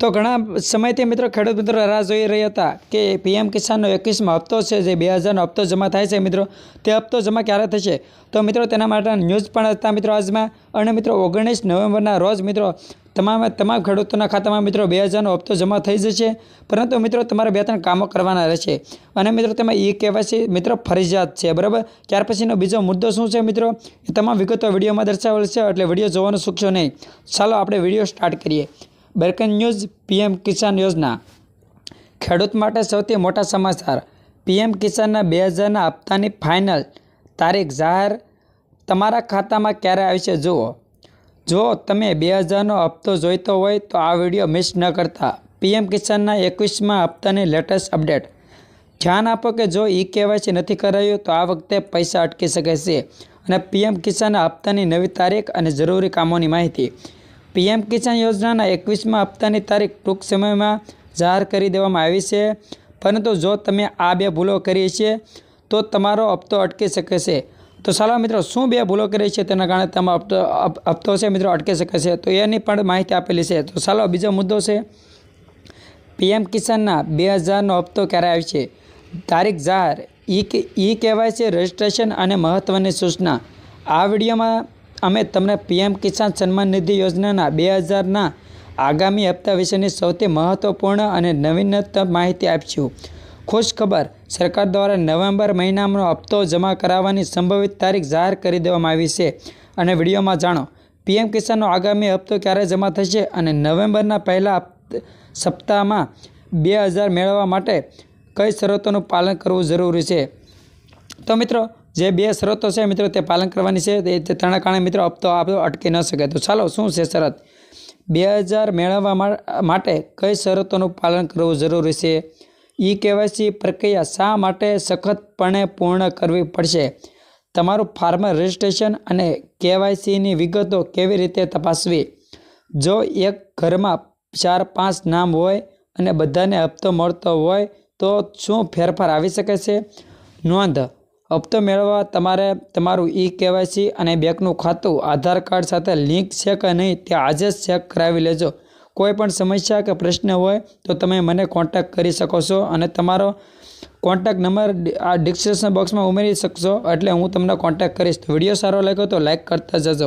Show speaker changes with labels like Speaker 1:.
Speaker 1: तो घणा समयथी मित्रों खेडूत मित्रों राह जोई रह्या हता कि पीएम किसाननो 21मो हप्तो छे जे 2000 हप्तो जमा थाय छे मित्रों ते हप्तो जमा क्यारे थशे। तो मित्रों तेना माटे न्यूज़ पण हता मित्रों आजमां अने मित्रों 19 नवेम्बरना रोज मित्रों તમામ ખેડૂતોના ખાતામાં મિત્રો 2000નો હપ્તો જમા થઈ જશે। પરંતુ મિત્રો તમારે 2-3 કામો કરવાના રહેશે અને મિત્રો તેમાં કેવાયસી મિત્રો ફરજિયાત છે, બરાબર। ત્યાર પછીનો બીજો મુદ્દો શું છે મિત્રો એ તમામ વિગતો વિડીયોમાં દર્શાવેલ છે, એટલે વિડીયો જોવાનું ચૂકશો નહીં। ચાલો આપણે વિડીયો સ્ટાર્ટ કરીએ। બ્રેકિંગ ન્યૂઝ પીએમ કિસાન યોજના ખેડૂત માટે સૌથી મોટા સમાચાર। પીએમ કિસાનના 2000ના હપ્તાની ફાઇનલ તારીખ જાહેર તમારા ખાતામાં ક્યારે આવશે જુઓ। જો તમે 2000નો હપ્તો જોઈતો હોય તો આ વિડીયો મિસ ન કરતા। પીએમ કિસાનના 21મા હપ્તાની લેટેસ્ટ અપડેટ। ધ્યાન આપો કે જો કેવાયસી નથી કરાયું તો આ વખતે પૈસા અટકી શકે છે અને પીએમ કિસાનના હપ્તાની નવી તારીખ અને જરૂરી કામોની માહિતી। પીએમ કિસાન યોજનાના 21મા હપ્તાની તારીખ ટૂંક સમયમાં જાહેર કરી દેવામાં આવી છે, પરંતુ જો તમે આ બે ભૂલો કરી છે તો તમારો હપ્તો અટકી શકે છે। तो ચાલો મિત્રો શું બે ભૂલો કરી છે તેના કારણે તમારો હપ્તો છે મિત્રો અટકી શકે છે, તો એની પણ માહિતી આપેલી છે। તો ચાલો બીજો મુદ્દો છે પીએમ કિસાનના 2000નો હપ્તો ક્યારે આવશે, તારીખ જાહેર। કેવાયસી રજિસ્ટ્રેશન અને મહત્વની સૂચના। આ વિડીયોમાં અમે તમને પીએમ કિસાન સન્માન નિધિ યોજનાના 2000ના આગામી હપ્તા વિશેની સૌથી મહત્વપૂર્ણ અને નવીનતમ માહિતી આપીશું। खुश खबर, सरकार द्वारा नवेम्बर महीनानो हप्तो जमा करावानी संभवित तारीख जाहिर करी देवामां आवी छे। अने विडियोमां जाणो पीएम किसाननो आगामी हप्तो क्यारे जमा थशे अने नवेम्बरना पहला सप्ताहमां 2000 मेळववा माटे कई शरतोनुं पालन करवुं जरूरी छे। तो मित्रों जे बे शरतो छे मित्रों ते पालन करवानी छे, तेना कारणे मित्रों हप्तो आपणो अटकी न शके। तो चालो शुं छे शरत, 2000 मेळववा माटे कई शरतोनुं पालन करवुं जरूरी छे। केवायसी प्रक्रिया शा माटे सखतपणे पूर्ण करवी पड़शे, तमारुं फार्मर रजिस्ट्रेशन अने केवायसी विगतो केवी रीते तपासवी। जो एक घरमां 4-5 नाम होय अने बधाने हप्तो मळतो होय तो शुं फेरफार आवी शके छे। नोंध, हप्तो मेळववा तमारे तमारुं केवायसी अने बेंकनुं खातुं आधार कार्ड साथे लिंक छे के नहीं ते आजे ज चेक करावी लेजो। कोईपण समस्या के प्रश्न होय तो तमे मने कॉन्टेक्ट करी शको छो अने तमारो कॉन्टेक्ट नंबर आ डिस्क्रिप्शन बॉक्स में उमेरी शकशो, एटले हूँ तमने कॉन्टेक्ट करीश। तो विडियो सारो लाग्यो तो लाइक करता जजो।